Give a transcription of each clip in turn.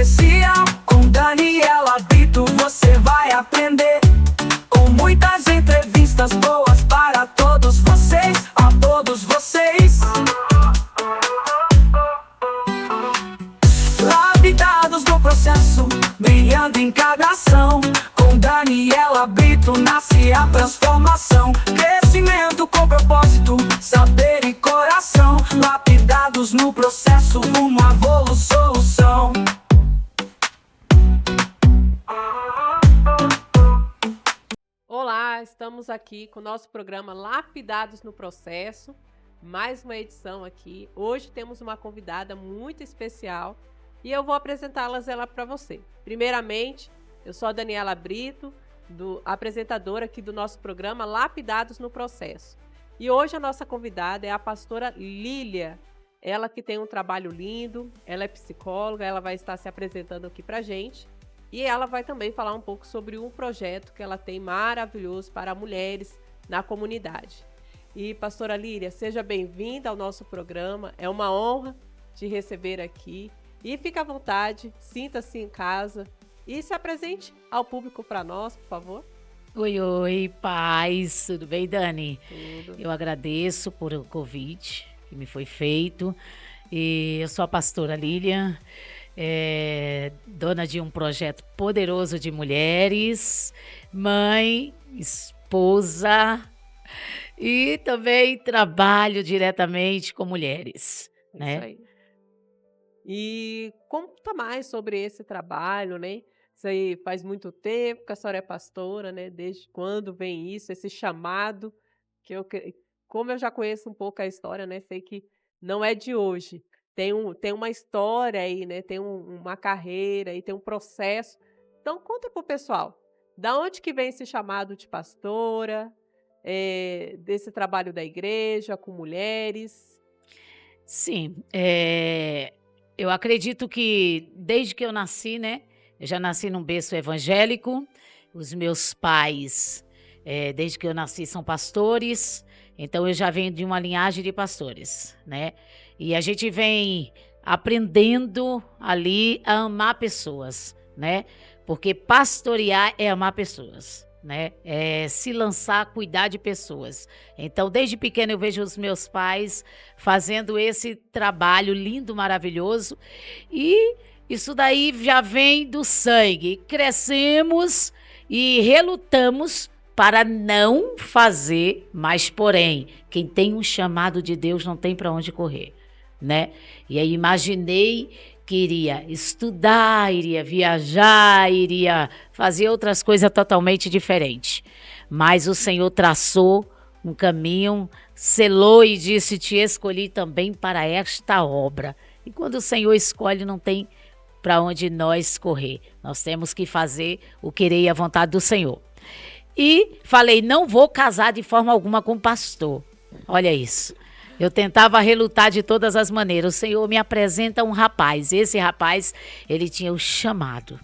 especial. Com Daniela Brito você vai aprender, com muitas entrevistas boas para todos vocês, a todos vocês. Lapidados no processo, brilhando em cada ação. Com Daniela Brito nasce a transformação. Crescimento com propósito, saber e coração. Lapidados no processo, uma solução. Olá, estamos aqui com o nosso programa Lapidados no Processo, mais uma edição aqui. Hoje temos uma convidada muito especial e eu vou apresentá-las para você. Primeiramente, eu sou a Daniela Brito, apresentadora aqui do nosso programa Lapidados no Processo. E hoje a nossa convidada é a pastora Lília, ela que tem um trabalho lindo, ela é psicóloga, ela vai estar se apresentando aqui para a gente. E ela vai também falar um pouco sobre um projeto que ela tem maravilhoso para mulheres na comunidade. E, pastora Lília, seja bem-vinda ao nosso programa. É uma honra te receber aqui. E fique à vontade, sinta-se em casa e se apresente ao público para nós, por favor. Oi, paz. Tudo bem, Dani? Tudo. Eu agradeço por o convite que me foi feito. E eu sou a pastora Lília, dona de um projeto poderoso de mulheres, mãe, esposa e também trabalho diretamente com mulheres, né? Isso aí. E conta mais sobre esse trabalho, né? Isso aí faz muito tempo que a senhora é pastora, né? Desde quando vem isso, esse chamado, como eu já conheço um pouco a história, né? Sei que não é de hoje. Tem uma história aí, né? Tem uma carreira e tem um processo. Então, conta para o pessoal, da onde que vem esse chamado de pastora, desse trabalho da igreja com mulheres? Sim, eu acredito que desde que eu nasci, né? Eu já nasci num berço evangélico. Os meus pais, desde que eu nasci, são pastores. Então, eu já venho de uma linhagem de pastores, né? E a gente vem aprendendo ali a amar pessoas, né? Porque pastorear é amar pessoas, né? É se lançar, cuidar de pessoas. Então, desde pequeno eu vejo os meus pais fazendo esse trabalho lindo, maravilhoso. E isso daí já vem do sangue. Crescemos e relutamos para não fazer, mas porém, quem tem um chamado de Deus não tem para onde correr, né? E aí imaginei que iria estudar, iria viajar, iria fazer outras coisas totalmente diferentes. Mas o Senhor traçou um caminho, selou e disse: te escolhi também para esta obra. E quando o Senhor escolhe, não tem para onde nós correr. Nós temos que fazer o querer e a vontade do Senhor. E falei, não vou casar de forma alguma com pastor. Olha isso. Eu tentava relutar de todas as maneiras. O Senhor me apresenta um rapaz. Esse rapaz, ele tinha o chamado.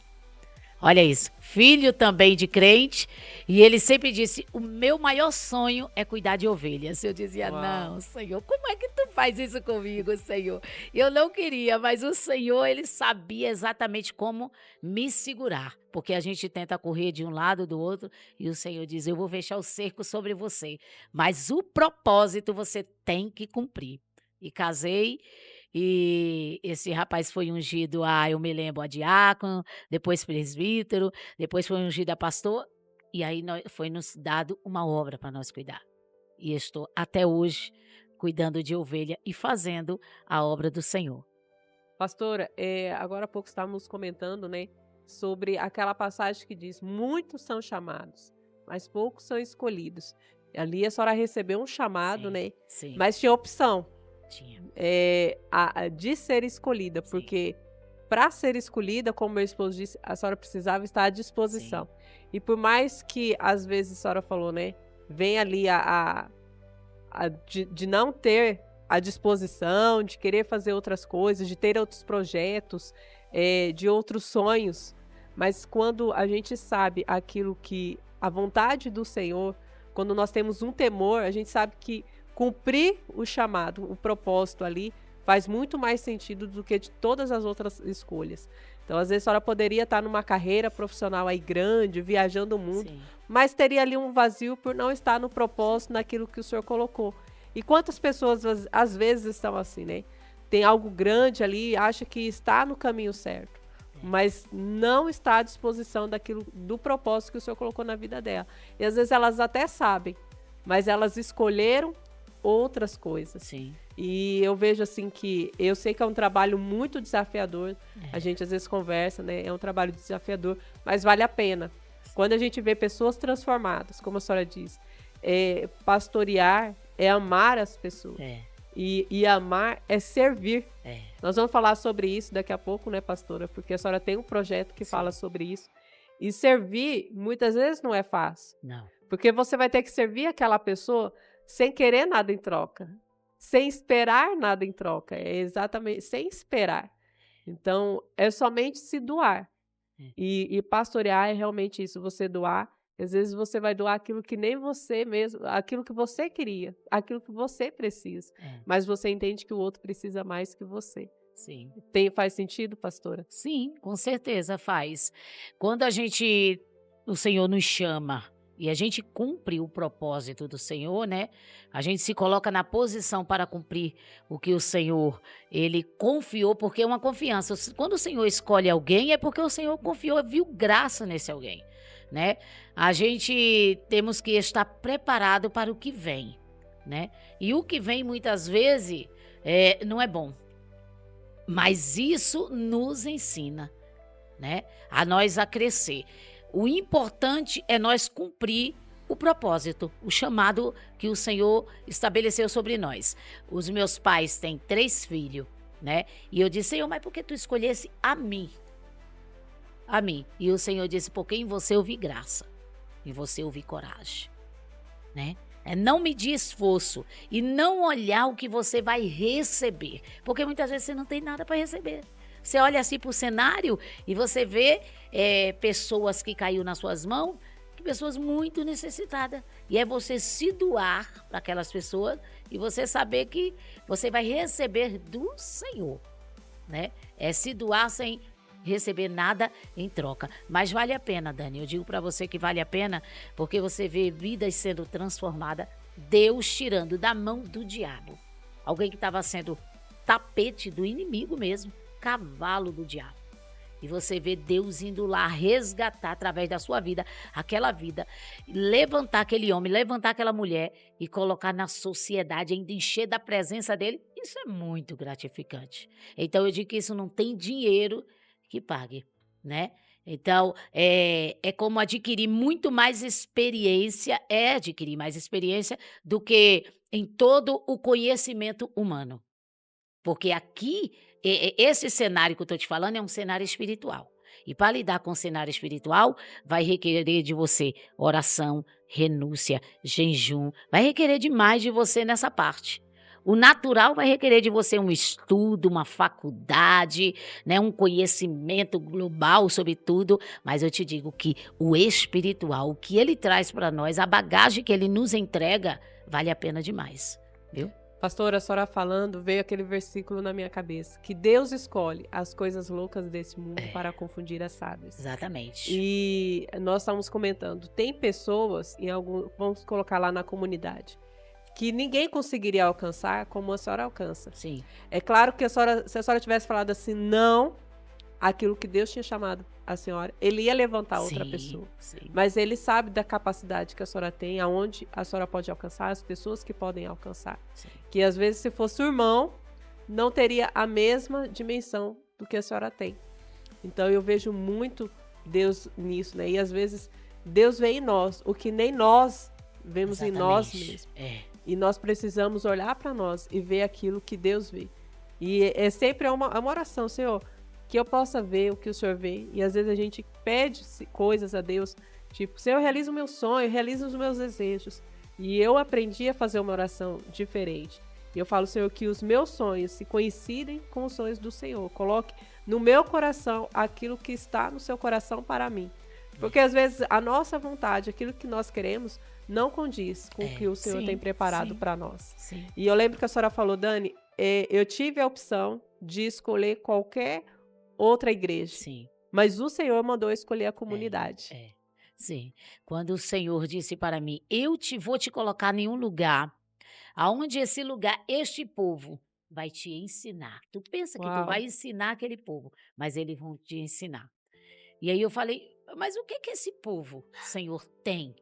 Olha isso. Filho também de crente. E ele sempre disse, o meu maior sonho é cuidar de ovelhas. Eu dizia, Uau. não, Senhor, como é que tu faz isso comigo, Senhor? Eu não queria, mas o Senhor, ele sabia exatamente como me segurar. Porque a gente tenta correr de um lado do outro e o Senhor diz, eu vou fechar o cerco sobre você. Mas o propósito você tem que cumprir. E casei. E esse rapaz foi ungido eu me lembro, a diácono, depois presbítero, depois foi ungido a pastor, e aí foi nos dado uma obra para nós cuidar. E estou até hoje cuidando de ovelha e fazendo a obra do Senhor. Pastora, agora há pouco estávamos comentando, né, sobre aquela passagem que diz, muitos são chamados, mas poucos são escolhidos. Ali a senhora recebeu um chamado, Sim, né, sim. mas tinha opção. Tinha. De ser escolhida, Sim. porque para ser escolhida, como meu esposo disse, a senhora precisava estar à disposição. E por mais que, às vezes, a senhora falou, né, vem ali de não ter a disposição, de querer fazer outras coisas, de ter outros projetos, de outros sonhos, mas quando a gente sabe aquilo que a vontade do Senhor, quando nós temos um temor, a gente sabe que cumprir o chamado, o propósito ali, faz muito mais sentido do que de todas as outras escolhas. Então, às vezes, a senhora poderia estar numa carreira profissional aí grande, viajando o mundo, Sim. mas teria ali um vazio por não estar no propósito, naquilo que o senhor colocou. E quantas pessoas, às vezes, estão assim, né? Tem algo grande ali, acha que está no caminho certo, mas não está à disposição do propósito que o senhor colocou na vida dela. E às vezes elas até sabem, mas elas escolheram outras coisas. Sim. E eu vejo assim que, eu sei que é um trabalho muito desafiador, a gente às vezes conversa, né? É um trabalho desafiador, mas vale a pena. Quando a gente vê pessoas transformadas, como a senhora diz, pastorear é amar as pessoas. E amar é servir. Nós vamos falar sobre isso daqui a pouco, né, pastora? Porque a senhora tem um projeto que fala sobre isso. E servir, muitas vezes, não é fácil. Não. Porque você vai ter que servir aquela pessoa sem querer nada em troca. Sem esperar nada em troca. É exatamente, sem esperar. Então, é somente se doar. E pastorear é realmente isso, você doar. Às vezes você vai doar aquilo que nem você mesmo, aquilo que você queria, aquilo que você precisa. Mas você entende que o outro precisa mais que você. Sim. Faz sentido, pastora? Sim, com certeza faz. Quando o Senhor nos chama e a gente cumpre o propósito do Senhor, né? A gente se coloca na posição para cumprir o que o Senhor, ele confiou, porque é uma confiança. Quando o Senhor escolhe alguém, é porque o Senhor confiou, viu graça nesse alguém, né? A gente temos que estar preparado para o que vem, né? E o que vem muitas vezes não é bom. Mas isso nos ensina, né? A nós a crescer. O importante é nós cumprir o propósito, o chamado que o Senhor estabeleceu sobre nós. Os meus pais têm 3 filhos, né? E eu disse, Senhor, mas por que tu escolhesse a mim? A mim. E o Senhor disse, porque em você eu vi graça, em você eu vi coragem, né? É não medir esforço e não olhar o que você vai receber, porque muitas vezes você não tem nada para receber. Você olha assim para o cenário e você vê pessoas que caiu nas suas mãos, pessoas muito necessitadas. E é você se doar para aquelas pessoas e você saber que você vai receber do Senhor, né? É se doar sem receber nada em troca. Mas vale a pena, Dani. Eu digo para você que vale a pena porque você vê vidas sendo transformadas, Deus tirando da mão do diabo. Alguém que estava sendo tapete do inimigo mesmo, cavalo do diabo. E você vê Deus indo lá resgatar através da sua vida, aquela vida, levantar aquele homem, levantar aquela mulher e colocar na sociedade, ainda encher da presença dele. Isso é muito gratificante. Então eu digo que isso não tem dinheiro que pague, né? Então, é como adquirir muito mais experiência, adquirir mais experiência do que em todo o conhecimento humano. Porque aqui, esse cenário que eu estou te falando é um cenário espiritual. E para lidar com o cenário espiritual, vai requerer de você oração, renúncia, jejum. Vai requerer demais de você nessa parte. O natural vai requerer de você um estudo, uma faculdade, né, um conhecimento global sobre tudo. Mas eu te digo que o espiritual, o que ele traz para nós, a bagagem que ele nos entrega, vale a pena demais, viu? Pastora, a senhora falando, veio aquele versículo na minha cabeça, que Deus escolhe as coisas loucas desse mundo para confundir as sábias. Exatamente. E nós estamos comentando, tem pessoas, vamos colocar lá na comunidade, que ninguém conseguiria alcançar como a senhora alcança. Sim. É claro que se a senhora tivesse falado assim, não, aquilo que Deus tinha chamado a senhora, ele ia levantar outra pessoa. Sim. Mas ele sabe da capacidade que a senhora tem, aonde a senhora pode alcançar, as pessoas que podem alcançar. Sim. Que às vezes, se fosse o irmão, não teria a mesma dimensão do que a senhora tem. Então eu vejo muito Deus nisso, né? E às vezes Deus vê em nós o que nem nós vemos em nós mesmos. E nós precisamos olhar para nós e ver aquilo que Deus vê. E é sempre uma oração, Senhor, que eu possa ver o que o Senhor vê. E às vezes a gente pede coisas a Deus, tipo, Senhor, realiza o meu sonho, realiza os meus desejos. E eu aprendi a fazer uma oração diferente. E eu falo, Senhor, que os meus sonhos se coincidem com os sonhos do Senhor. Coloque no meu coração aquilo que está no seu coração para mim. Porque às vezes a nossa vontade, aquilo que nós queremos, não condiz com o que o Senhor tem preparado para nós. Sim. E eu lembro que a senhora falou, Dani, eu tive a opção de escolher qualquer outra igreja. Sim. Mas o Senhor mandou escolher a comunidade. Sim. Quando o Senhor disse para mim, vou te colocar em um lugar, aonde esse lugar, este povo vai te ensinar. Tu pensa que tu Uau. vai ensinar aquele povo, mas eles vão te ensinar. E aí eu falei, mas o que esse povo, Senhor, tem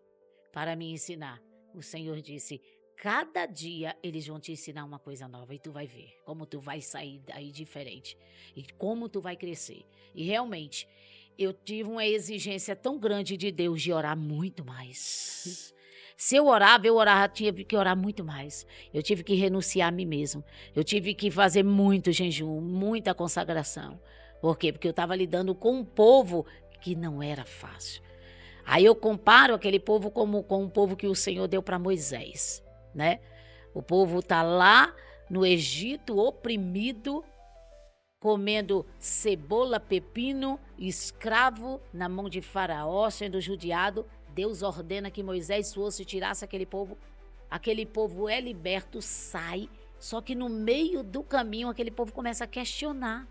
para me ensinar? O Senhor disse, cada dia eles vão te ensinar uma coisa nova e tu vai ver como tu vai sair daí diferente e como tu vai crescer. E realmente, eu tive uma exigência tão grande de Deus de orar muito mais. Se eu orava, tive que orar muito mais. Eu tive que renunciar a mim mesmo. Eu tive que fazer muito jejum, muita consagração. Por quê? Porque eu estava lidando com um povo que não era fácil. Aí eu comparo aquele povo com um povo que o Senhor deu para Moisés, né? O povo está lá no Egito, oprimido, comendo cebola, pepino, escravo na mão de Faraó, sendo judiado. Deus ordena que Moisés fosse e tirasse aquele povo. Aquele povo é liberto, sai. Só que no meio do caminho, aquele povo começa a questionar,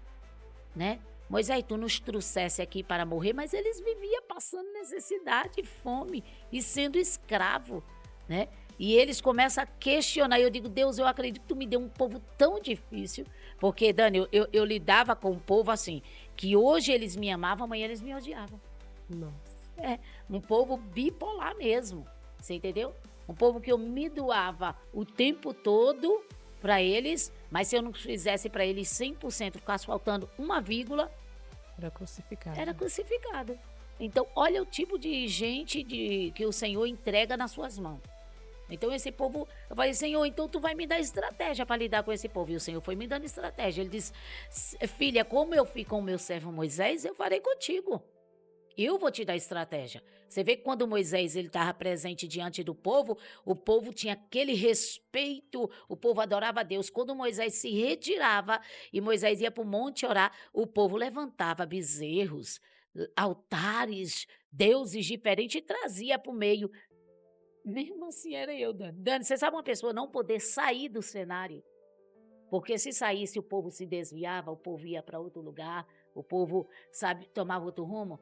né? Moisés, tu nos trouxesse aqui para morrer, mas eles viviam passando necessidade, fome e sendo escravo, né? E eles começam a questionar. Eu digo, Deus, eu acredito que tu me deu um povo tão difícil. Porque, Dani, eu lidava com um povo assim, que hoje eles me amavam, amanhã eles me odiavam. Nossa. Um povo bipolar mesmo, você entendeu? Um povo que eu me doava o tempo todo para eles, mas se eu não fizesse para eles 100%, ficasse faltando uma vírgula, Era crucificado. Então, olha o tipo de gente que o Senhor entrega nas suas mãos. Então, esse povo, eu falei, Senhor, então tu vai me dar estratégia para lidar com esse povo. E o Senhor foi me dando estratégia. Ele disse, filha, como eu fui com o meu servo Moisés, eu farei contigo. Eu vou te dar estratégia. Você vê que quando Moisés estava presente diante do povo, o povo tinha aquele respeito, o povo adorava a Deus. Quando Moisés se retirava e Moisés ia para o monte orar, o povo levantava bezerros, altares, deuses diferentes e trazia para o meio. Mesmo assim era eu, Dani. Dani, você sabe uma pessoa não poder sair do cenário? Porque se saísse, o povo se desviava, o povo ia para outro lugar, o povo, sabe, tomava outro rumo.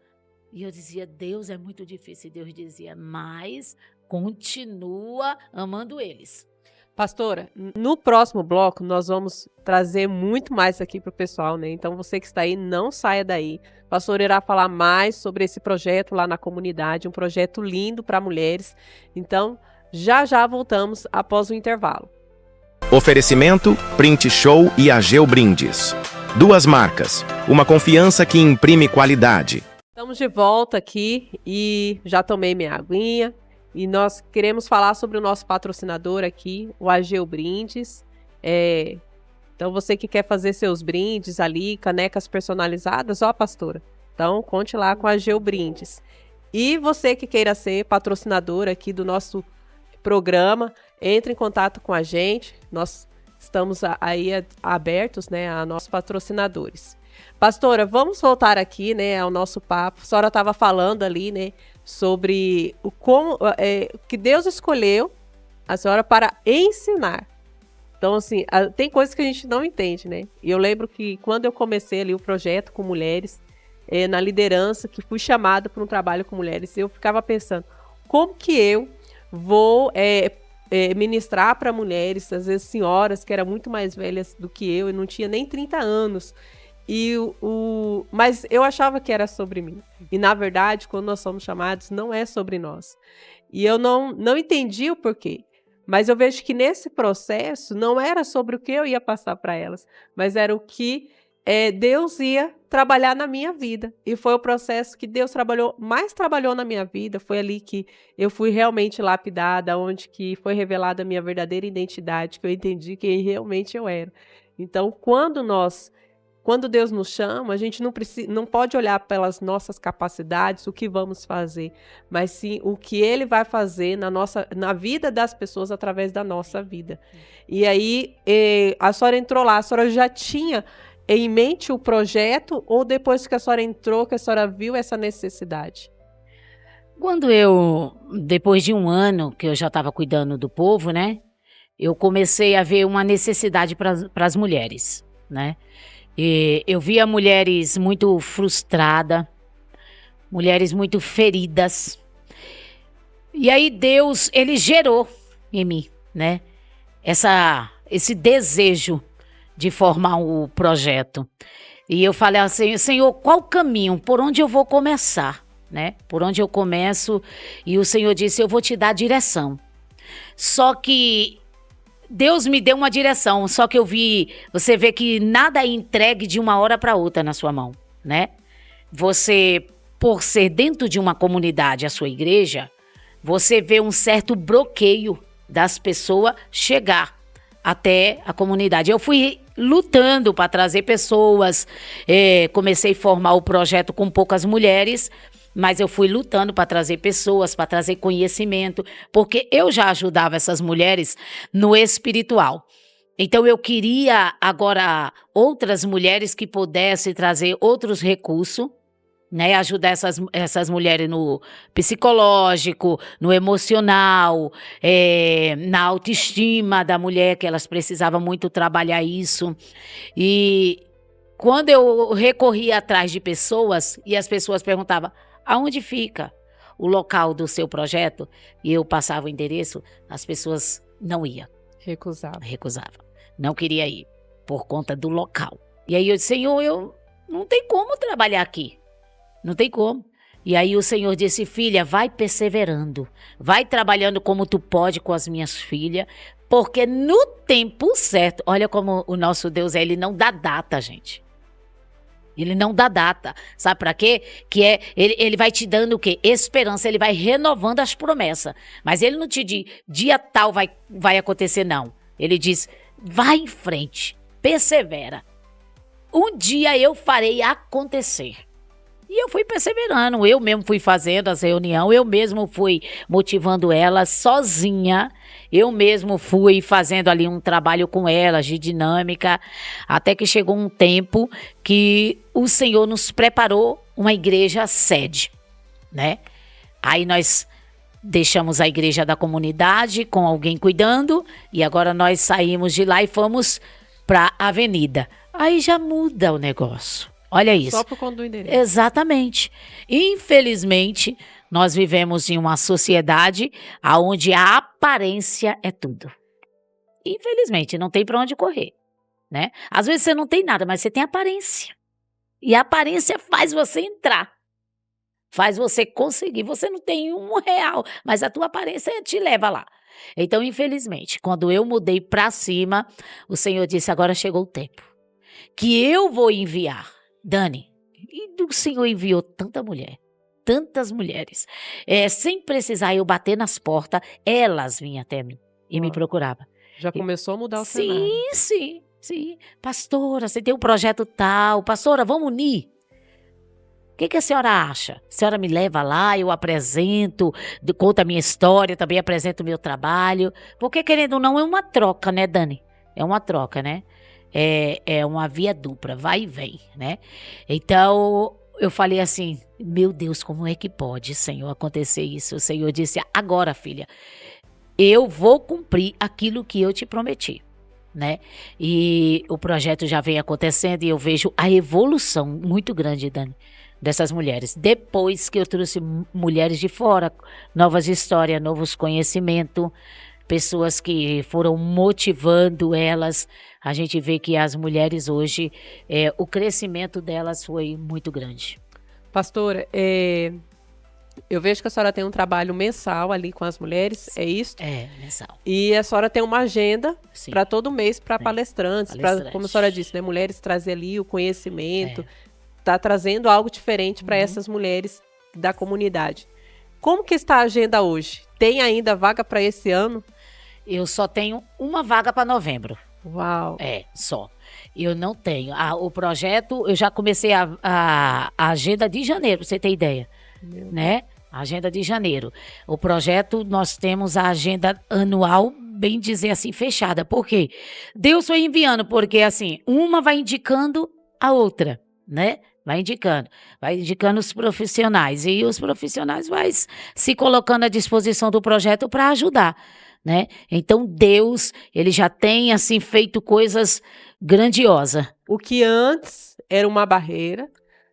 E eu dizia, Deus, é muito difícil. E Deus dizia, mas continua amando eles. Pastora, no próximo bloco nós vamos trazer muito mais aqui para o pessoal, né? Então você que está aí, não saia daí. A pastora irá falar mais sobre esse projeto lá na comunidade, um projeto lindo para mulheres. Então, já voltamos após o intervalo. Oferecimento, Print Show e Ageu Brindes. Duas marcas, uma confiança que imprime qualidade. Estamos de volta aqui e já tomei minha aguinha e nós queremos falar sobre o nosso patrocinador aqui, o Ageu Brindes. Então você que quer fazer seus brindes ali, canecas personalizadas, ó pastora, então conte lá com a Ageu Brindes. E você que queira ser patrocinador aqui do nosso programa, entre em contato com a gente, nós estamos aí abertos, né, a nossos patrocinadores. Pastora, vamos voltar aqui, né, ao nosso papo. A senhora estava falando ali, né, sobre que Deus escolheu a senhora para ensinar. Então, assim, tem coisas que a gente não entende, né? E eu lembro que quando eu comecei ali o projeto com mulheres, na liderança, que fui chamada para um trabalho com mulheres, eu ficava pensando, como que eu vou ministrar para mulheres, às vezes senhoras que eram muito mais velhas do que eu e não tinha nem 30 anos. Mas eu achava que era sobre mim. E, na verdade, quando nós somos chamados, não é sobre nós. E eu não entendi o porquê. Mas eu vejo que nesse processo não era sobre o que eu ia passar para elas, mas era o que Deus ia trabalhar na minha vida. E foi o processo que Deus mais trabalhou na minha vida. Foi ali que eu fui realmente lapidada, onde que foi revelada a minha verdadeira identidade, que eu entendi quem realmente eu era. Então, quando Deus nos chama, a gente não pode olhar pelas nossas capacidades, o que vamos fazer, mas sim o que Ele vai fazer na vida das pessoas através da nossa vida. E aí, a senhora entrou lá, a senhora já tinha em mente o projeto ou depois que a senhora entrou, que a senhora viu essa necessidade? Quando depois de um ano que eu já estava cuidando do povo, né, eu comecei a ver uma necessidade para as mulheres, né? E eu via mulheres muito frustradas, mulheres muito feridas. E aí Deus, ele gerou em mim, né? Esse desejo de formar o projeto. E eu falei assim, Senhor, qual o caminho? Por onde eu vou começar? Né? Por onde eu começo? E o Senhor disse, eu vou te dar direção. Só que Deus me deu uma direção, só que você vê que nada é entregue de uma hora para outra na sua mão, né? Você, por ser dentro de uma comunidade, a sua igreja, você vê um certo bloqueio das pessoas chegar até a comunidade. Eu fui lutando para trazer pessoas, comecei a formar o projeto com poucas mulheres, mas eu fui lutando para trazer pessoas, para trazer conhecimento, porque eu já ajudava essas mulheres no espiritual. Então eu queria agora outras mulheres que pudessem trazer outros recursos, né, ajudar essas mulheres no psicológico, no emocional, na autoestima da mulher, que elas precisavam muito trabalhar isso. E quando eu recorria atrás de pessoas, e as pessoas perguntavam, aonde fica o local do seu projeto? E eu passava o endereço, as pessoas não iam. Recusavam. Não queria ir, por conta do local. E aí eu disse, Senhor, eu não tem como trabalhar aqui. Não tem como. E aí o Senhor disse, filha, vai perseverando. Vai trabalhando como tu pode com as minhas filhas. Porque no tempo certo, olha como o nosso Deus é, ele não dá data, gente. Ele não dá data. Sabe para quê? Ele vai te dando o quê? Esperança, ele vai renovando as promessas. Mas ele não te diz, dia tal vai acontecer, não. Ele diz, vai em frente, persevera. Um dia eu farei acontecer. E eu fui perseverando, eu mesmo fui fazendo as reuniões, eu mesmo fui motivando elas sozinha, eu mesmo fui fazendo ali um trabalho com elas de dinâmica, até que chegou um tempo que o Senhor nos preparou uma igreja sede, né? Aí nós deixamos a igreja da comunidade com alguém cuidando e agora nós saímos de lá e fomos para a avenida. Aí já muda o negócio. Olha isso. Só por conta do endereço. Exatamente. Infelizmente, nós vivemos em uma sociedade onde a aparência é tudo. Infelizmente, não tem para onde correr, né? Às vezes você não tem nada, mas você tem aparência. E a aparência faz você entrar. Faz você conseguir. Você não tem R$1, mas a tua aparência te leva lá. Então, infelizmente, quando eu mudei para cima, o Senhor disse, agora chegou o tempo que eu vou enviar. Dani, e o Senhor enviou tanta mulher, tantas mulheres, sem precisar eu bater nas portas, elas vinham até mim e me procuravam. Já começou a mudar o cenário. Sim. Pastora, você tem um projeto tal, pastora, vamos unir. O que a senhora acha? A senhora me leva lá, eu apresento, conto a minha história, também apresento o meu trabalho. Porque, querendo ou não, é uma troca, né, Dani? É uma troca, né? É uma via dupla, vai e vem, né? Então, eu falei assim, meu Deus, como é que pode, Senhor, acontecer isso? O Senhor disse, agora, filha, eu vou cumprir aquilo que eu te prometi, né? E o projeto já vem acontecendo e eu vejo a evolução muito grande, Dani, dessas mulheres. Depois que eu trouxe mulheres de fora, novas histórias, novos conhecimentos, pessoas que foram motivando elas, a gente vê que as mulheres hoje, o crescimento delas foi muito grande. Pastora, eu vejo que a senhora tem um trabalho mensal ali com as mulheres, é isso? É, mensal. E a senhora tem uma agenda para todo mês para palestrantes, para, como a senhora disse, né, mulheres trazer ali o conhecimento, tá trazendo algo diferente para essas mulheres da comunidade. Como que está a agenda hoje? Tem ainda vaga para esse ano? Eu só tenho uma vaga para novembro. Uau! Só. Eu não tenho. O projeto, eu já comecei a agenda de janeiro, pra você ter ideia. Né? A agenda de janeiro. O projeto, nós temos a agenda anual, bem dizer assim, fechada. Por quê? Deus foi enviando, porque assim, uma vai indicando a outra, né? Vai indicando os profissionais. E os profissionais vai se colocando à disposição do projeto para ajudar. né? Então Deus, ele já tem assim feito coisas grandiosas. O que antes era uma barreira,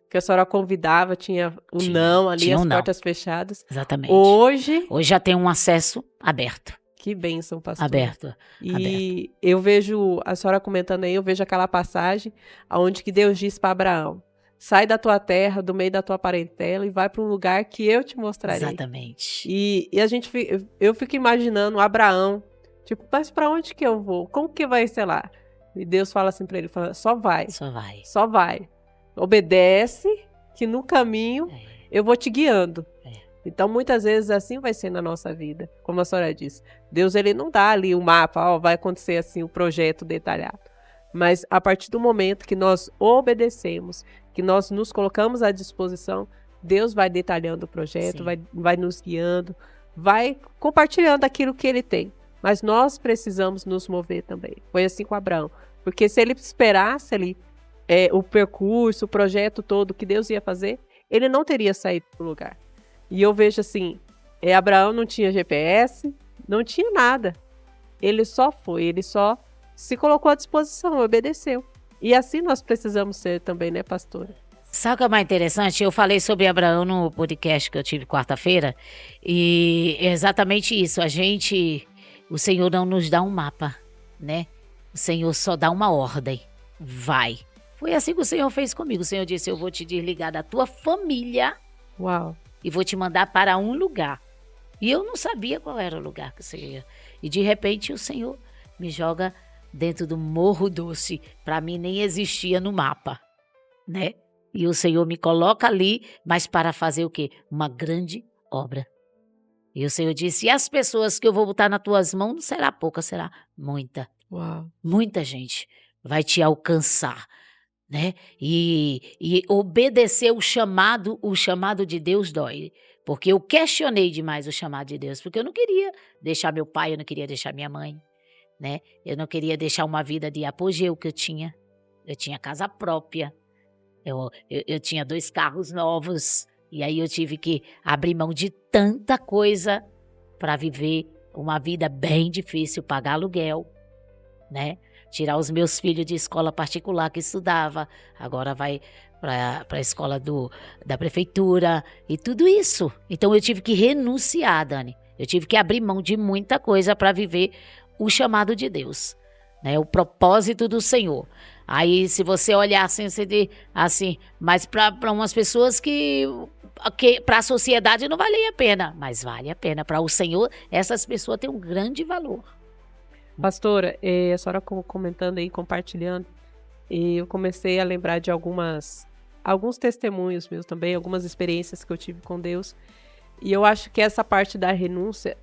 que a senhora convidava, tinha o não ali, tinha as um não. portas fechadas. Exatamente. Hoje, Hoje já tem um acesso aberto. que bênção, pastora. Aberto. E eu vejo, a senhora comentando aí, eu vejo aquela passagem onde que Deus diz para Abraão: sai da tua terra, do meio da tua parentela e vai para um lugar que eu te mostrarei. Exatamente. E eu fico imaginando Abraão, tipo, mas para onde que eu vou? Como que vai ser lá? E Deus fala assim para ele, fala, só vai, Só vai. só vai. Obedece, que no caminho eu vou te guiando. Então, muitas vezes assim vai ser na nossa vida, como a senhora disse. Deus, ele não dá ali um mapa, ó, vai acontecer assim, um projeto detalhado. Mas a partir do momento que nós obedecemos, que nós nos colocamos à disposição, Deus vai detalhando o projeto, Sim. vai nos guiando, vai compartilhando aquilo que ele tem. Mas nós precisamos nos mover também. Foi assim com Abraão. Porque se ele esperasse ali o percurso, o projeto todo que Deus ia fazer, ele não teria saído do lugar. E eu vejo assim, Abraão não tinha GPS, não tinha nada. Ele só foi, ele só se colocou à disposição, obedeceu. E assim nós precisamos ser também, né, pastora? Sabe o que é mais interessante? Eu falei sobre Abraão no podcast que eu tive quarta-feira, e é exatamente isso. O Senhor não nos dá um mapa, né? O Senhor só dá uma ordem. Vai. Foi assim que o Senhor fez comigo. O Senhor disse, eu vou te desligar da tua família. Uau. E vou te mandar para um lugar. E eu não sabia qual era o lugar que você ia. E de repente o Senhor me joga dentro do Morro Doce. Para mim nem existia no mapa, né? E o Senhor me coloca ali, mas para fazer o quê? Uma grande obra. E o Senhor disse, e as pessoas que eu vou botar nas tuas mãos não será pouca, será muita. Uau. Muita gente vai te alcançar, né? E obedecer o chamado de Deus dói. Porque eu questionei demais o chamado de Deus, porque eu não queria deixar meu pai, eu não queria deixar minha mãe, né? Eu não queria deixar uma vida de apogeu que eu tinha. Eu tinha casa própria, eu tinha 2 carros novos, e aí eu tive que abrir mão de tanta coisa para viver uma vida bem difícil, pagar aluguel, né? Tirar os meus filhos de escola particular que estudava, agora vai para a escola da prefeitura e tudo isso. Então eu tive que renunciar, Dani. Eu tive que abrir mão de muita coisa para viver o chamado de Deus, né? O propósito do Senhor. Aí se você olhar assim, você diz assim, mas para umas pessoas que para a sociedade não vale a pena, mas vale a pena. Para o Senhor, essas pessoas têm um grande valor. Pastora, a senhora comentando aí, compartilhando, eu comecei a lembrar de alguns testemunhos meus também, algumas experiências que eu tive com Deus. E eu acho que essa parte da renúncia,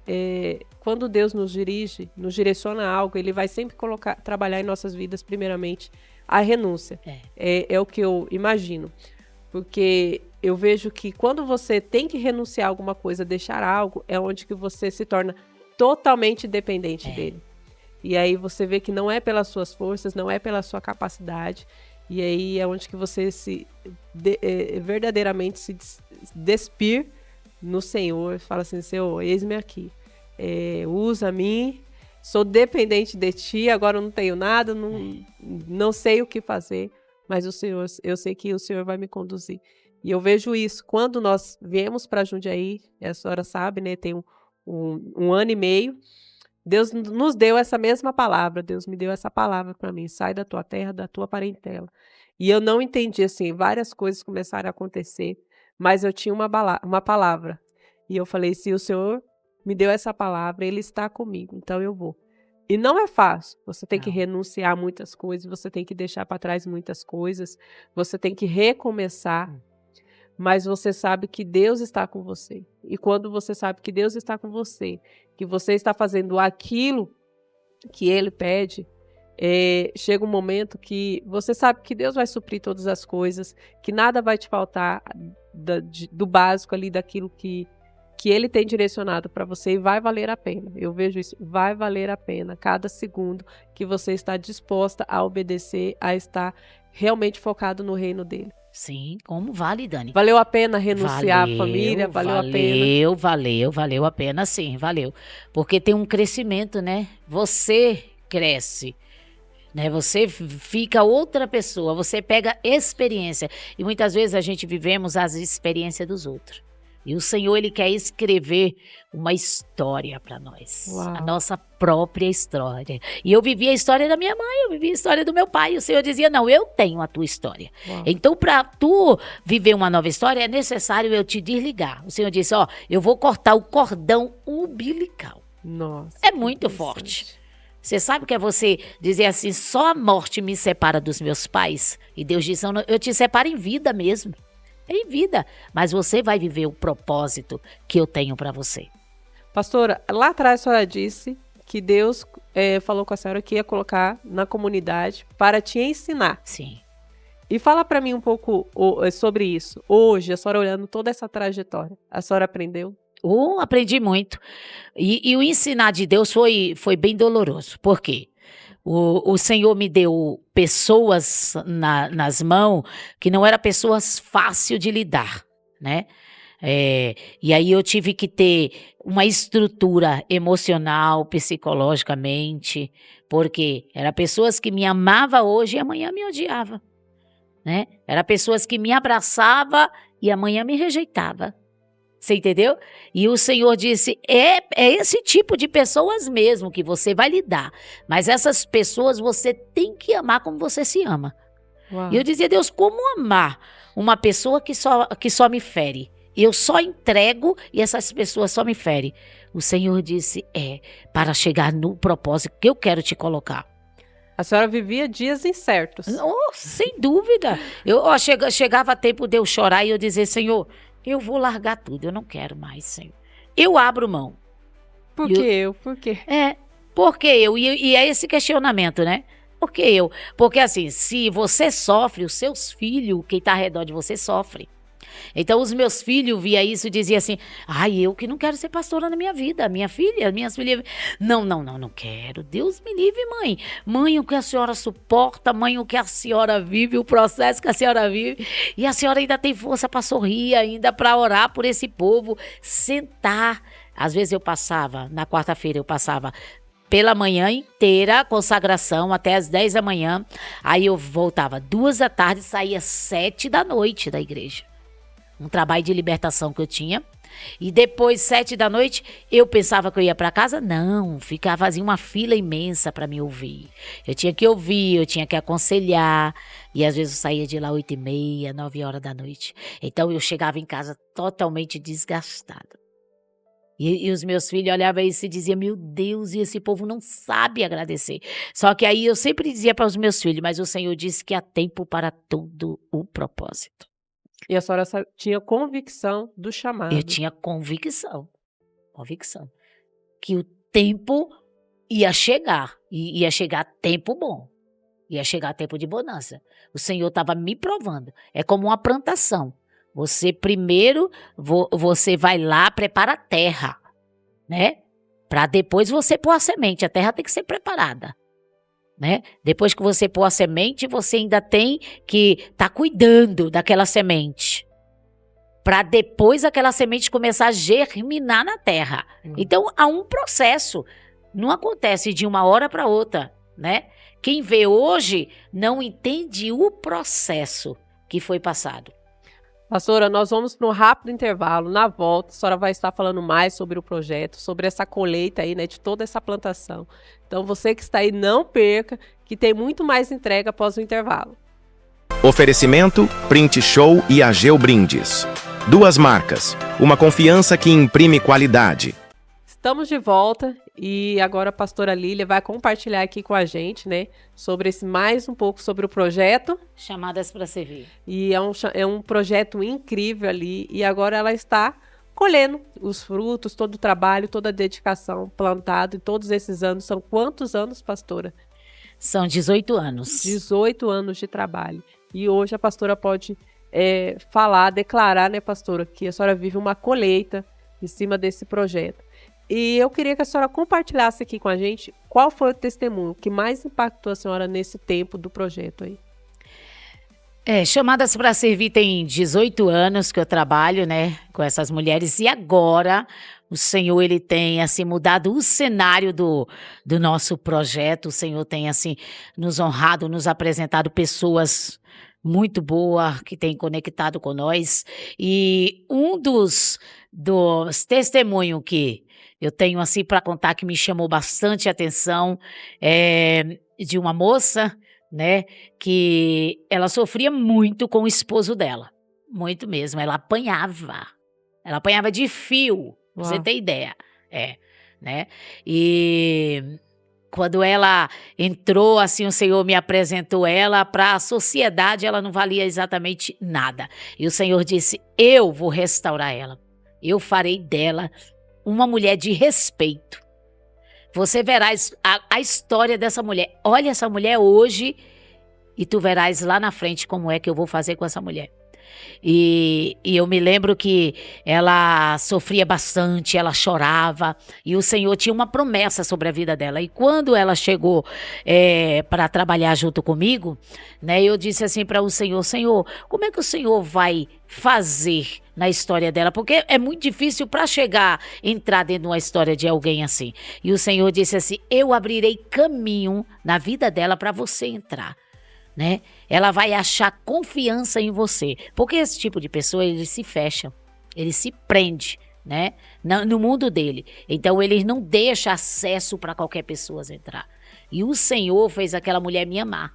quando Deus nos dirige, nos direciona a algo, Ele vai sempre trabalhar em nossas vidas, primeiramente, a renúncia. É o que eu imagino. Porque eu vejo que quando você tem que renunciar a alguma coisa, deixar algo, é onde que você se torna totalmente dependente dele. E aí você vê que não é pelas suas forças, não é pela sua capacidade. E aí é onde que você verdadeiramente se despir no Senhor. Fala assim, Senhor, eis-me aqui. Usa-me, sou dependente de Ti, agora não tenho nada, não sei o que fazer. Mas eu sei que o Senhor vai me conduzir. E eu vejo isso. Quando nós viemos para Jundiaí, a senhora sabe, né? Tem um ano e meio. Deus nos deu essa mesma palavra. Deus me deu essa palavra para mim. Sai da tua terra, da tua parentela. E eu não entendi, assim, várias coisas começaram a acontecer. Mas eu tinha uma palavra. E eu falei, se o Senhor me deu essa palavra, Ele está comigo. Então eu vou. E não é fácil, você tem que renunciar a muitas coisas, você tem que deixar para trás muitas coisas, você tem que recomeçar, mas você sabe que Deus está com você. E quando você sabe que Deus está com você, que você está fazendo aquilo que Ele pede, chega um momento que você sabe que Deus vai suprir todas as coisas, que nada vai te faltar do básico ali, daquilo que Ele tem direcionado para você, e vai valer a pena. Eu vejo isso, vai valer a pena cada segundo que você está disposta a obedecer, a estar realmente focado no reino dele. Sim, como vale, Dani? Valeu a pena renunciar à família? Valeu a pena? Valeu a pena sim, valeu. Porque tem um crescimento, né? Você cresce, né? Você fica outra pessoa, você pega experiência. E muitas vezes a gente vivemos as experiências dos outros. E o Senhor, Ele quer escrever uma história para nós. Uau. A nossa própria história. E eu vivi a história da minha mãe, eu vivi a história do meu pai. E o Senhor dizia, não, eu tenho a tua história. Uau. Então, para tu viver uma nova história, é necessário eu te desligar. O Senhor disse, ó, eu vou cortar o cordão umbilical. Nossa. É muito interessante. forte. Você sabe o que é você dizer assim, só a morte me separa dos meus pais? E Deus diz, não, eu te separo em vida mesmo. Em vida, mas você vai viver o propósito que eu tenho para você. Pastora, lá atrás a senhora disse que Deus falou com a senhora que ia colocar na comunidade para te ensinar. Sim. E fala para mim um pouco sobre isso. Hoje, a senhora olhando toda essa trajetória, a senhora aprendeu? Aprendi muito. E o ensinar de Deus foi bem doloroso. Por quê? O Senhor me deu pessoas nas mãos que não eram pessoas fáceis de lidar, né? E aí eu tive que ter uma estrutura emocional, psicologicamente, porque eram pessoas que me amavam hoje e amanhã me odiavam, né? Eram pessoas que me abraçavam e amanhã me rejeitavam. Você entendeu? E o Senhor disse, é esse tipo de pessoas mesmo que você vai lidar. Mas essas pessoas você tem que amar como você se ama. Uau. E eu dizia, Deus, como amar uma pessoa que só me fere? Eu só entrego e essas pessoas só me ferem. O Senhor disse, para chegar no propósito que eu quero te colocar. A senhora vivia dias incertos. Oh, sem dúvida. Chegava tempo de eu chorar e eu dizer, Senhor, eu vou largar tudo, eu não quero mais, Senhor. Eu abro mão. Por que eu? Por quê? Porque eu? E é esse questionamento, né? Por que eu? Porque assim, se você sofre, os seus filhos, quem está ao redor de você, sofre. Então os meus filhos via isso e diziam assim, eu que não quero ser pastora na minha vida, minhas filhas, não quero, Deus me livre, mãe. Mãe, o que a senhora suporta, mãe, o que a senhora vive, o processo que a senhora vive, e a senhora ainda tem força para sorrir, ainda para orar por esse povo, sentar. Às vezes na quarta-feira eu passava pela manhã inteira, consagração, até às 10 da manhã, aí eu voltava 2 da tarde, saía 7 da noite da igreja. Um trabalho de libertação que eu tinha. E depois, 7 da noite, eu pensava que eu ia para casa. Não, fazia uma fila imensa para me ouvir. Eu tinha que ouvir, eu tinha que aconselhar. E às vezes eu saía de lá 8h30, 9 horas da noite. Então eu chegava em casa totalmente desgastada. E os meus filhos olhavam isso e diziam, meu Deus, e esse povo não sabe agradecer. Só que aí eu sempre dizia para os meus filhos, mas o Senhor disse que há tempo para todo o propósito. E a senhora tinha convicção do chamado. Eu tinha convicção, que o tempo ia chegar, e ia chegar tempo bom, ia chegar tempo de bonança. O Senhor estava me provando, é como uma plantação. Você primeiro, você vai lá, prepara a terra, né? Para depois você pôr a semente, a terra tem que ser preparada. Né? Depois que você pôr a semente, você ainda tem que estar cuidando daquela semente. Para depois aquela semente começar a germinar na terra. Então, há um processo. Não acontece de uma hora para outra, né? Quem vê hoje não entende o processo que foi passado. Pastora, nós vamos para um rápido intervalo. Na volta, a senhora vai estar falando mais sobre o projeto, sobre essa colheita aí, né, de toda essa plantação. Então, você que está aí, não perca, que tem muito mais entrega após o intervalo. Oferecimento, Print Show e Ageu Brindes. 2 marcas, uma confiança que imprime qualidade. Estamos de volta e agora a pastora Lília vai compartilhar aqui com a gente, né, sobre mais um pouco sobre o projeto. Chamadas para servir. E é um projeto incrível ali e agora ela está colhendo os frutos, todo o trabalho, toda a dedicação plantado em todos esses anos. São quantos anos, pastora? São 18 anos. 18 anos de trabalho. E hoje a pastora pode declarar, né, pastora, que a senhora vive uma colheita em cima desse projeto. E eu queria que a senhora compartilhasse aqui com a gente qual foi o testemunho que mais impactou a senhora nesse tempo do projeto aí. Chamadas para Servir tem 18 anos que eu trabalho, né, com essas mulheres, e agora o Senhor, ele tem, assim, mudado o cenário do nosso projeto. O Senhor tem, assim, nos honrado, nos apresentado pessoas muito boas que têm conectado com nós, e um dos testemunhos que eu tenho, assim, para contar, que me chamou bastante atenção, é de uma moça, né, que ela sofria muito com o esposo dela, muito mesmo. Ela apanhava de fio, pra você Uau. ter ideia, né? E quando ela entrou, assim, o Senhor me apresentou ela para a sociedade, ela não valia exatamente nada. E o Senhor disse: eu vou restaurar ela, eu farei dela uma mulher de respeito. Você verás a história dessa mulher. Olha essa mulher hoje e tu verás lá na frente como é que eu vou fazer com essa mulher. E eu me lembro que ela sofria bastante, ela chorava, e o Senhor tinha uma promessa sobre a vida dela. E quando ela chegou para trabalhar junto comigo, né, eu disse assim para o Senhor: Senhor, como é que o Senhor vai fazer na história dela? Porque é muito difícil para entrar dentro de uma história de alguém assim. E o Senhor disse assim: eu abrirei caminho na vida dela para você entrar, né? Ela vai achar confiança em você, porque esse tipo de pessoa, eles se fecham, ele se prende, né, no mundo dele. Então ele não deixa acesso para qualquer pessoa entrar. E o Senhor fez aquela mulher me amar,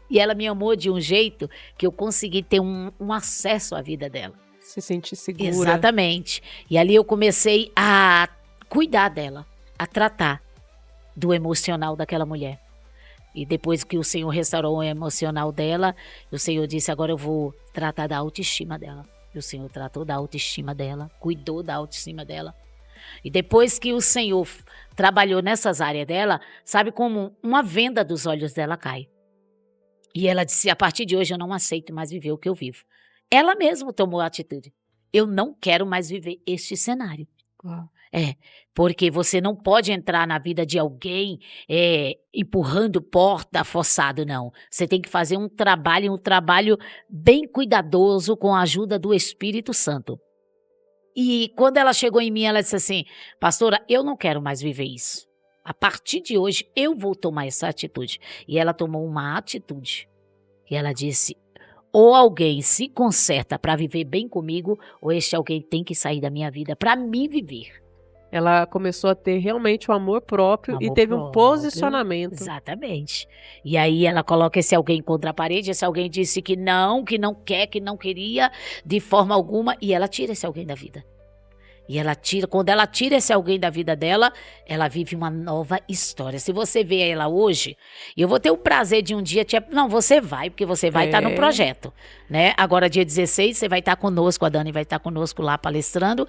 e ela me amou de um jeito que eu consegui ter um acesso à vida dela. Se sentir segura. Exatamente. E ali eu comecei a cuidar dela, a tratar do emocional daquela mulher. E depois que o Senhor restaurou o emocional dela, o Senhor disse: agora eu vou tratar da autoestima dela. E o Senhor tratou da autoestima dela, cuidou da autoestima dela. E depois que o Senhor trabalhou nessas áreas dela, sabe como uma venda dos olhos dela cai. E ela disse: a partir de hoje eu não aceito mais viver o que eu vivo. Ela mesma tomou a atitude: eu não quero mais viver este cenário. Uau. Porque você não pode entrar na vida de alguém empurrando porta, forçado, não. Você tem que fazer um trabalho bem cuidadoso com a ajuda do Espírito Santo. E quando ela chegou em mim, ela disse assim: pastora, eu não quero mais viver isso. A partir de hoje, eu vou tomar essa atitude. E ela tomou uma atitude. E ela disse: ou alguém se conserta para viver bem comigo, ou este alguém tem que sair da minha vida para mim viver. Ela começou a ter realmente o amor próprio e teve um posicionamento. Exatamente. E aí ela coloca esse alguém contra a parede, esse alguém disse que não quer, que não queria de forma alguma, e ela tira esse alguém da vida. E quando ela tira esse alguém da vida dela, ela vive uma nova história. Se você vê ela hoje, eu vou ter o prazer de um dia não, você vai, porque você vai estar no projeto, né? Agora, dia 16, você vai estar conosco, a Dani vai estar conosco lá palestrando,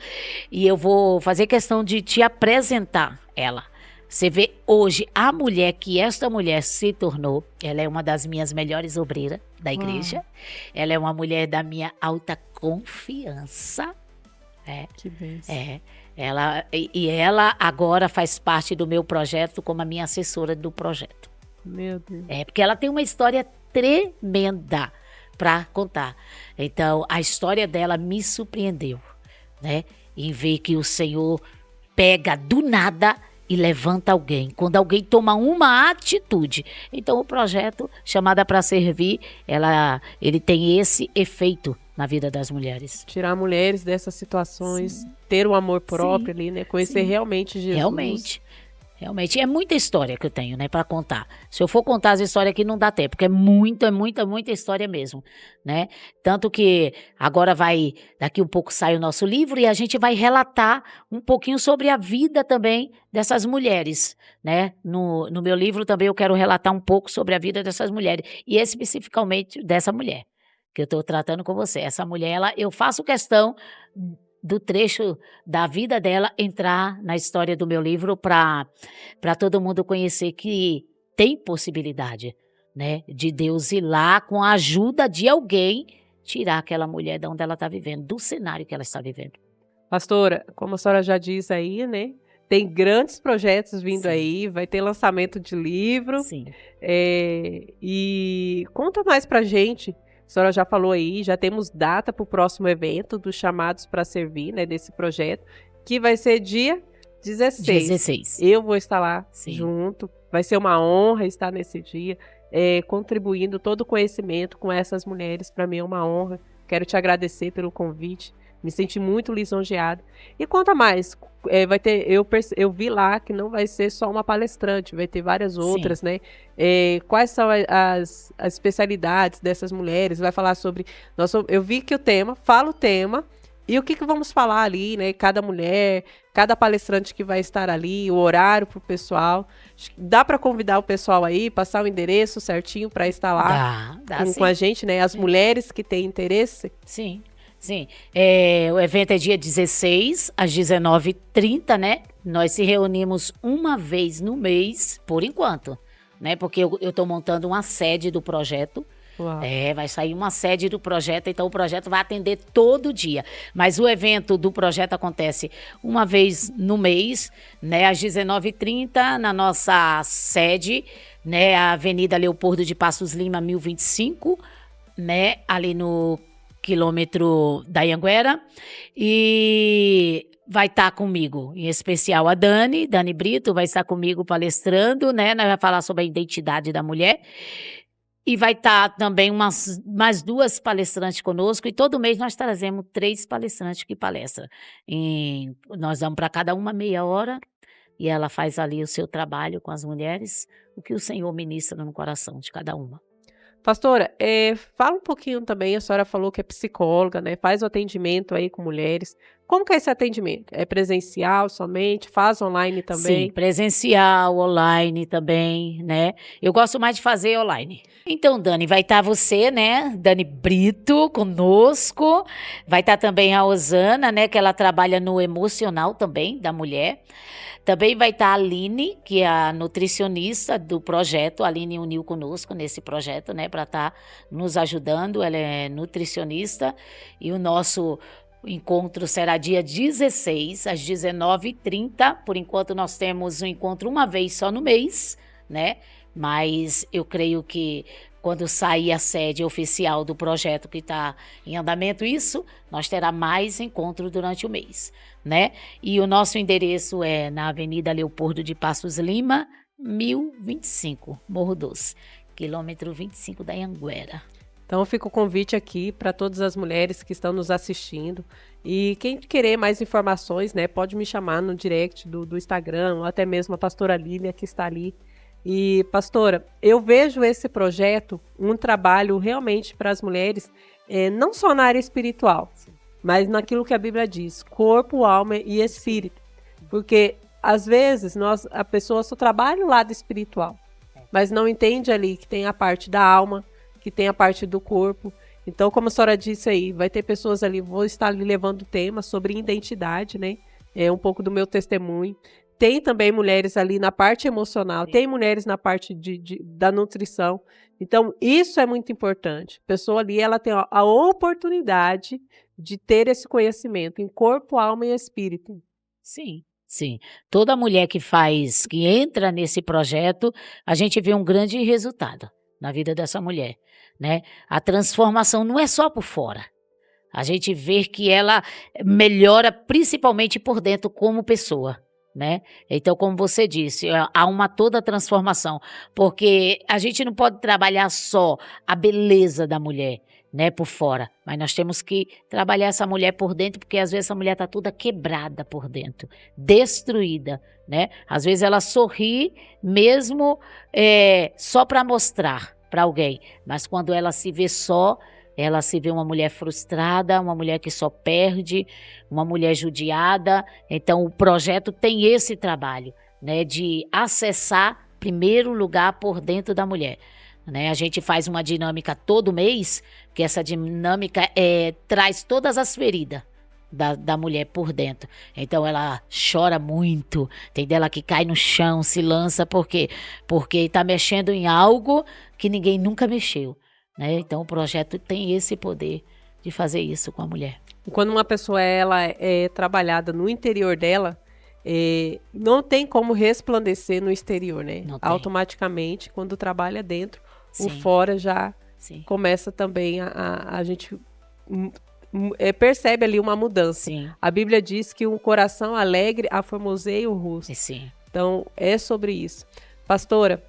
e eu vou fazer questão de te apresentar ela. Você vê hoje a mulher que esta mulher se tornou. Ela é uma das minhas melhores obreiras da igreja. Ela é uma mulher da minha alta confiança. Que bênção. Ela agora faz parte do meu projeto como a minha assessora do projeto. Meu Deus. Porque ela tem uma história tremenda para contar. Então, a história dela me surpreendeu, né? Em ver que o Senhor pega do nada e levanta alguém, quando alguém toma uma atitude. Então, o projeto Chamada para Servir, ele tem esse efeito na vida das mulheres. Tirar mulheres dessas situações, ter o amor próprio ali, né? Conhecer realmente Jesus. Realmente. É muita história que eu tenho, né, para contar. Se eu for contar as histórias aqui, não dá tempo, porque é muita história mesmo, né? Tanto que agora daqui um pouco sai o nosso livro e a gente vai relatar um pouquinho sobre a vida também dessas mulheres, né? No meu livro também eu quero relatar um pouco sobre a vida dessas mulheres, e especificamente dessa mulher que eu estou tratando com você. Essa mulher, eu faço questão do trecho da vida dela entrar na história do meu livro para todo mundo conhecer que tem possibilidade, né, de Deus ir lá com a ajuda de alguém tirar aquela mulher de onde ela está vivendo, do cenário que ela está vivendo. Pastora, como a senhora já disse aí, né, tem grandes projetos vindo aí, vai ter lançamento de livro. Sim. E conta mais pra gente A senhora já falou aí, já temos data para o próximo evento dos chamados para servir, né, desse projeto, que vai ser dia 16. 16. Eu vou estar lá Sim. junto. Vai ser uma honra estar nesse dia, contribuindo todo o conhecimento com essas mulheres. Para mim é uma honra. Quero te agradecer pelo convite. Me senti muito lisonjeada. E conta mais. Vai ter, eu vi lá que não vai ser só uma palestrante, vai ter várias outras, né? Quais são as especialidades dessas mulheres? Vai falar sobre. Eu vi que fala o tema. E o que vamos falar ali, né? Cada mulher, cada palestrante que vai estar ali, o horário para o pessoal. Dá para convidar o pessoal aí, passar o endereço certinho para estar lá Dá com a gente, né? As mulheres que têm interesse. Sim, sim. O evento é dia 16, às 19h30, né? Nós se reunimos uma vez no mês, por enquanto, né? Porque eu estou montando uma sede do projeto. Uau. Vai sair uma sede do projeto, então o projeto vai atender todo dia. Mas o evento do projeto acontece uma vez no mês, né, às 19h30, na nossa sede, né, a Avenida Leopoldo de Passos Lima, 1025, né, ali no quilômetro da Anhanguera. E vai estar comigo, em especial a Dani Brito, vai estar comigo palestrando, né, nós vamos falar sobre a identidade da mulher. E vai estar também mais 2 palestrantes conosco. E todo mês nós trazemos 3 palestrantes que palestram. Nós damos para cada uma meia hora. E ela faz ali o seu trabalho com as mulheres. O que o Senhor ministra no coração de cada uma. Pastora, fala um pouquinho também, a senhora falou que é psicóloga, né? Faz o atendimento aí com mulheres. Como que é esse atendimento? É presencial somente? Faz online também? Sim, presencial, online também, né? Eu gosto mais de fazer online. Então, Dani, vai estar você, né? Dani Brito conosco. Vai estar também a Osana, né? Que ela trabalha no emocional também da mulher. Também vai estar a Aline, que é a nutricionista do projeto. A Aline uniu conosco nesse projeto, né, para estar nos ajudando. Ela é nutricionista e o nosso encontro será dia 16, às 19h30. Por enquanto, nós temos um encontro uma vez só no mês, né? Mas eu creio que quando sair a sede oficial do projeto que está em andamento, nós terá mais encontro durante o mês, né? E o nosso endereço é na Avenida Leopoldo de Passos Lima, 1025, Morro Doce, quilômetro 25 da Anhanguera. Então fica o convite aqui para todas as mulheres que estão nos assistindo. E quem querer mais informações, né, pode me chamar no direct do Instagram, ou até mesmo a pastora Lília, que está ali. E, pastora, eu vejo esse projeto um trabalho realmente para as mulheres, não só na área espiritual, mas naquilo que a Bíblia diz, corpo, alma e espírito. Porque, às vezes, a pessoa só trabalha o lado espiritual, mas não entende ali que tem a parte da alma, que tem a parte do corpo. Então, como a senhora disse aí, vai ter pessoas ali, vou estar ali levando temas sobre identidade, né? É um pouco do meu testemunho. Tem também mulheres ali na parte emocional, tem mulheres na parte da nutrição. Então, isso é muito importante. A pessoa ali, ela tem a oportunidade de ter esse conhecimento em corpo, alma e espírito. Sim, sim. Toda mulher que entra nesse projeto, a gente vê um grande resultado na vida dessa mulher, né? A transformação não é só por fora. A gente vê que ela melhora principalmente por dentro como pessoa, né? Então, como você disse, há uma toda transformação, porque a gente não pode trabalhar só a beleza da mulher, né, por fora, mas nós temos que trabalhar essa mulher por dentro, porque às vezes essa mulher está toda quebrada por dentro, destruída, né? Às vezes ela sorri mesmo só para mostrar para alguém, mas quando ela se vê só, ela se vê uma mulher frustrada, uma mulher que só perde, uma mulher judiada. Então, o projeto tem esse trabalho, né, de acessar, primeiro lugar, por dentro da mulher. Né? A gente faz uma dinâmica todo mês, que essa dinâmica traz todas as feridas da mulher por dentro. Então, ela chora muito, tem dela que cai no chão, se lança, por quê? Porque está mexendo em algo que ninguém nunca mexeu. Né? Então, o projeto tem esse poder de fazer isso com a mulher. Quando uma pessoa ela é trabalhada no interior dela, não tem como resplandecer no exterior, né? Não tem. Automaticamente, quando trabalha dentro, Sim. o fora já Sim, começa também a gente percebe ali uma mudança. sim, A Bíblia diz que um coração alegre aformoseia o rosto. sim. Então, é sobre isso. Pastora,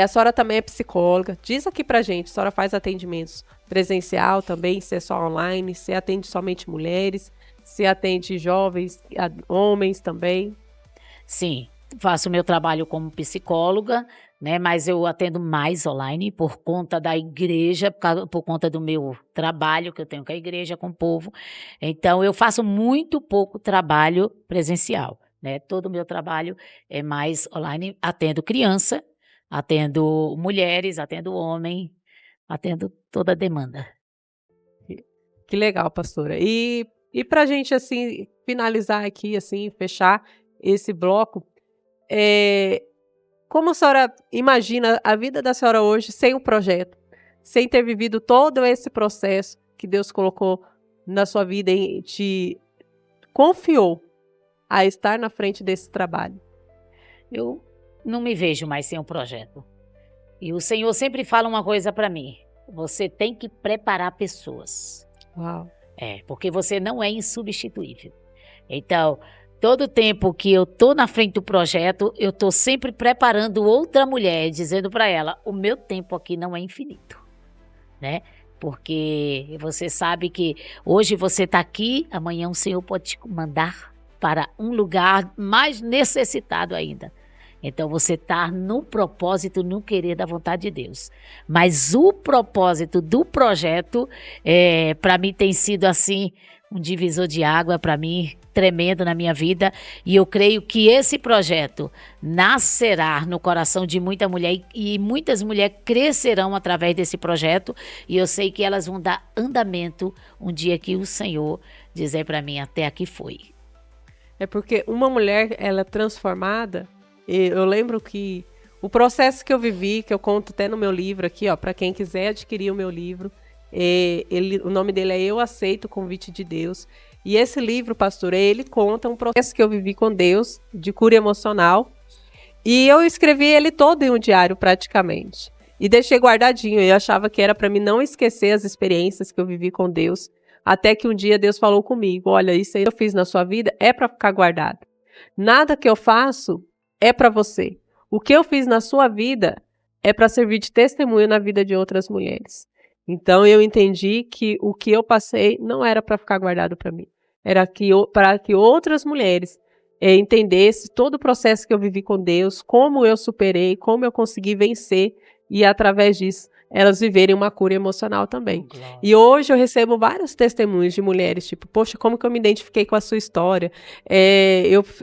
a senhora também é psicóloga. Diz aqui pra gente, a senhora faz atendimentos presencial também, se é só online, se atende somente mulheres, se atende jovens, homens também. Sim, faço meu trabalho como psicóloga, né? Mas eu atendo mais online por conta da igreja, por conta do meu trabalho que eu tenho com a igreja, com o povo. Então, eu faço muito pouco trabalho presencial, né? Todo o meu trabalho é mais online. Atendo criança, atendo mulheres, atendo homem, atendo toda a demanda. Que legal, pastora. E pra gente, assim, finalizar aqui, assim, fechar esse bloco, é, como a senhora imagina a vida da senhora hoje sem o projeto, sem ter vivido todo esse processo que Deus colocou na sua vida e te confiou a estar na frente desse trabalho? Eu não me vejo mais sem um projeto. E o Senhor sempre fala uma coisa para mim: você tem que preparar pessoas. Uau. Porque você não é insubstituível. Então, todo tempo que eu tô na frente do projeto, eu tô sempre preparando outra mulher, dizendo para ela: o meu tempo aqui não é infinito, né? Porque você sabe que hoje você está aqui, amanhã o Senhor pode te mandar para um lugar mais necessitado ainda. Então você está no propósito, no querer da vontade de Deus. Mas o propósito do projeto, para mim tem sido assim, um divisor de água para mim, tremendo na minha vida. E eu creio que esse projeto nascerá no coração de muita mulher e muitas mulheres crescerão através desse projeto. E eu sei que elas vão dar andamento um dia que o Senhor dizer para mim: até aqui foi. É porque uma mulher, ela é transformada. Eu lembro que o processo que eu vivi, que eu conto até no meu livro aqui, ó, para quem quiser adquirir o meu livro, o nome dele é Eu Aceito o Convite de Deus. E esse livro, pastor, ele conta um processo que eu vivi com Deus, de cura emocional. E eu escrevi ele todo em um diário, praticamente. E deixei guardadinho. Eu achava que era para mim não esquecer as experiências que eu vivi com Deus. Até que um dia Deus falou comigo: olha, isso aí que eu fiz na sua vida é para ficar guardado. Nada que eu faço é para você. O que eu fiz na sua vida é para servir de testemunho na vida de outras mulheres. Então eu entendi que o que eu passei não era para ficar guardado para mim. Era para que outras mulheres entendessem todo o processo que eu vivi com Deus, como eu superei, como eu consegui vencer e através disso elas viverem uma cura emocional também. E hoje eu recebo vários testemunhos de mulheres, tipo, poxa, como que eu me identifiquei com a sua história?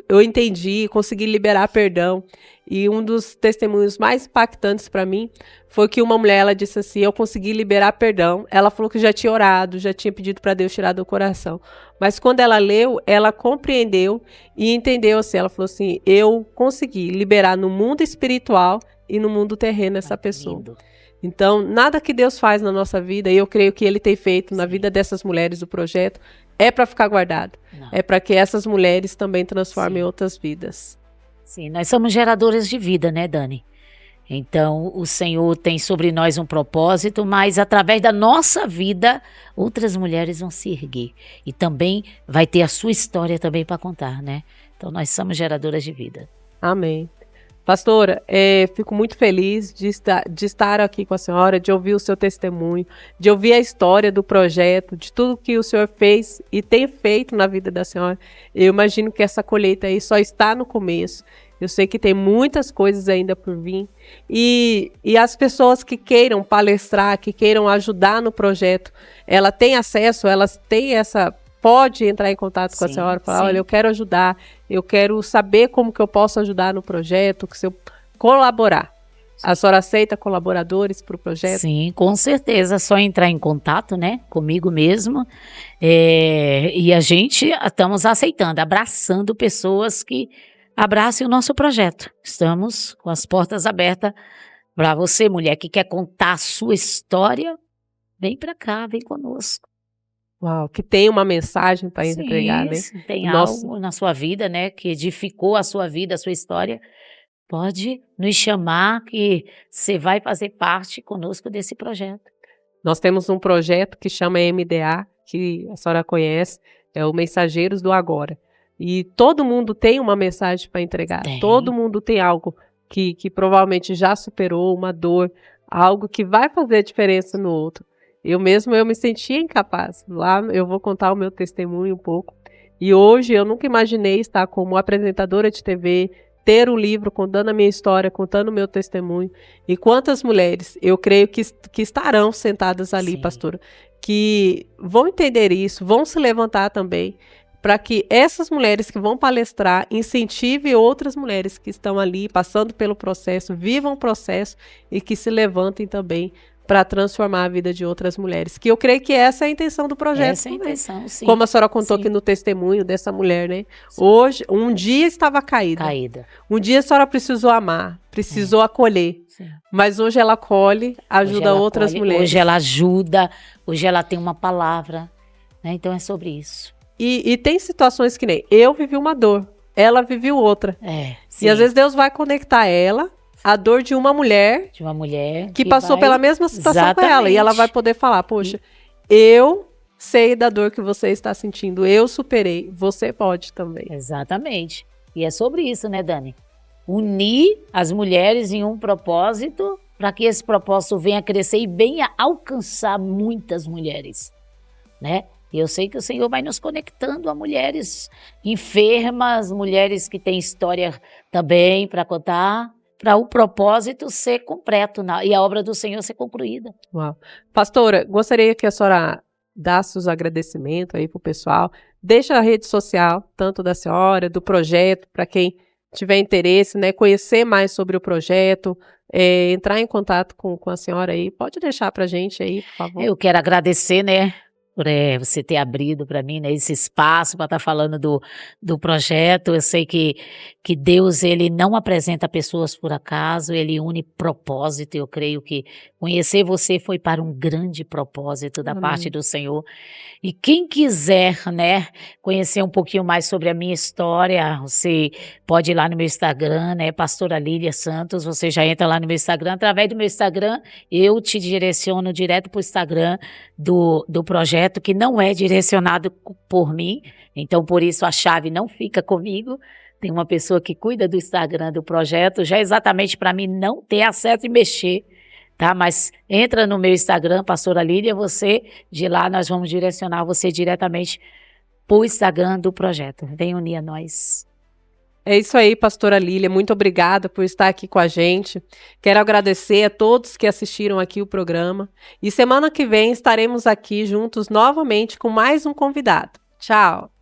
Eu entendi, consegui liberar perdão. E um dos testemunhos mais impactantes para mim foi que uma mulher, ela disse assim: eu consegui liberar perdão. Ela falou que já tinha orado, já tinha pedido para Deus tirar do coração. Mas quando ela leu, ela compreendeu e entendeu assim. Ela falou assim: eu consegui liberar no mundo espiritual e no mundo terreno essa pessoa. Lindo. Então, nada que Deus faz na nossa vida, e eu creio que Ele tem feito na vida dessas mulheres do projeto, é para ficar guardado. Não. É para que essas mulheres também transformem Sim. outras vidas. Sim, nós somos geradoras de vida, né, Dani? Então, o Senhor tem sobre nós um propósito, mas através da nossa vida, outras mulheres vão se erguer. E também vai ter a sua história também para contar, né? Então, nós somos geradoras de vida. Amém. Pastora, fico muito feliz de estar aqui com a senhora, de ouvir o seu testemunho, de ouvir a história do projeto, de tudo que o senhor fez e tem feito na vida da senhora. Eu imagino que essa colheita aí só está no começo. Eu sei que tem muitas coisas ainda por vir. E as pessoas que queiram palestrar, que queiram ajudar no projeto, ela tem acesso, elas têm pode entrar em contato com a senhora e falar: olha, eu quero ajudar, eu quero saber como que eu posso ajudar no projeto, que se eu colaborar. A senhora aceita colaboradores para o projeto? Sim, com certeza, é só entrar em contato, né, comigo mesmo, e a gente estamos aceitando, abraçando pessoas que abracem o nosso projeto. Estamos com as portas abertas para você, mulher, que quer contar a sua história, vem para cá, vem conosco. Uau, que tem uma mensagem para entregar, né? Tem algo na sua vida, né, que edificou a sua vida, a sua história. pode nos chamar que você vai fazer parte conosco desse projeto. Nós temos um projeto que chama MDA, que a senhora conhece, é o Mensageiros do Agora. E todo mundo tem uma mensagem para entregar, Tem. todo mundo tem algo que provavelmente já superou, uma dor, algo que vai fazer diferença no outro. Eu me sentia incapaz. Lá eu vou contar o meu testemunho um pouco. E hoje eu nunca imaginei estar como apresentadora de TV, ter um livro contando a minha história, contando o meu testemunho. E quantas mulheres, eu creio que estarão sentadas ali, Sim. pastora, que vão entender isso, vão se levantar também, para que essas mulheres que vão palestrar incentivem outras mulheres que estão ali passando pelo processo, vivam o processo e que se levantem também para transformar a vida de outras mulheres. Que eu creio que essa é a intenção do projeto. Essa é a também. intenção, sim. Como a senhora contou Sim. aqui no testemunho dessa mulher, né? Sim. Hoje, um dia estava caída. Um dia a senhora precisou amar, precisou acolher. Sim. Mas hoje ela acolhe, ajuda Hoje ela outras acolhe, mulheres. Hoje ela ajuda, hoje ela tem uma palavra, né? Então é sobre isso. E tem situações que nem eu vivi uma dor, ela viveu outra. Sim. E às vezes Deus vai conectar ela à dor de uma mulher De uma mulher que passou vai- pela mesma situação com ela. E ela vai Exatamente. poder falar, poxa, eu sei da dor que você está sentindo, eu superei, você pode também. Exatamente. E é sobre isso, né, Dani? Unir as mulheres em um propósito para que esse propósito venha crescer e venha alcançar muitas mulheres, né? E eu sei que o Senhor vai nos conectando a mulheres enfermas, mulheres que têm história também para contar, para o propósito ser completo e a obra do Senhor ser concluída. Uau. Pastora, gostaria que a senhora desse os agradecimentos aí pro pessoal. Deixa a rede social, tanto da senhora, do projeto, para quem tiver interesse, né, conhecer mais sobre o projeto, entrar em contato com a senhora aí. Pode deixar pra gente aí, por favor. Eu quero agradecer, né, por você ter abrido para mim, né, esse espaço para estar falando do projeto. Eu sei que Deus, ele não apresenta pessoas por acaso, ele une propósito. Eu creio que conhecer você foi para um grande propósito da Amém. parte do Senhor. E quem quiser, né, conhecer um pouquinho mais sobre a minha história, você pode ir lá no meu Instagram, né, Pastora Lília Santos. Você já entra lá no meu Instagram. Através do meu Instagram, eu te direciono direto para o Instagram do projeto, que não é direcionado por mim. Então, por isso, a chave não fica comigo. Tem uma pessoa que cuida do Instagram do projeto, já exatamente para mim não ter acesso e mexer. Tá? Mas entra no meu Instagram, Pastora Lília, de lá nós vamos direcionar você diretamente para o Instagram do projeto. Vem unir a nós. É isso aí, pastora Lília, muito obrigada por estar aqui com a gente. Quero agradecer a todos que assistiram aqui o programa. E semana que vem estaremos aqui juntos novamente com mais um convidado. Tchau!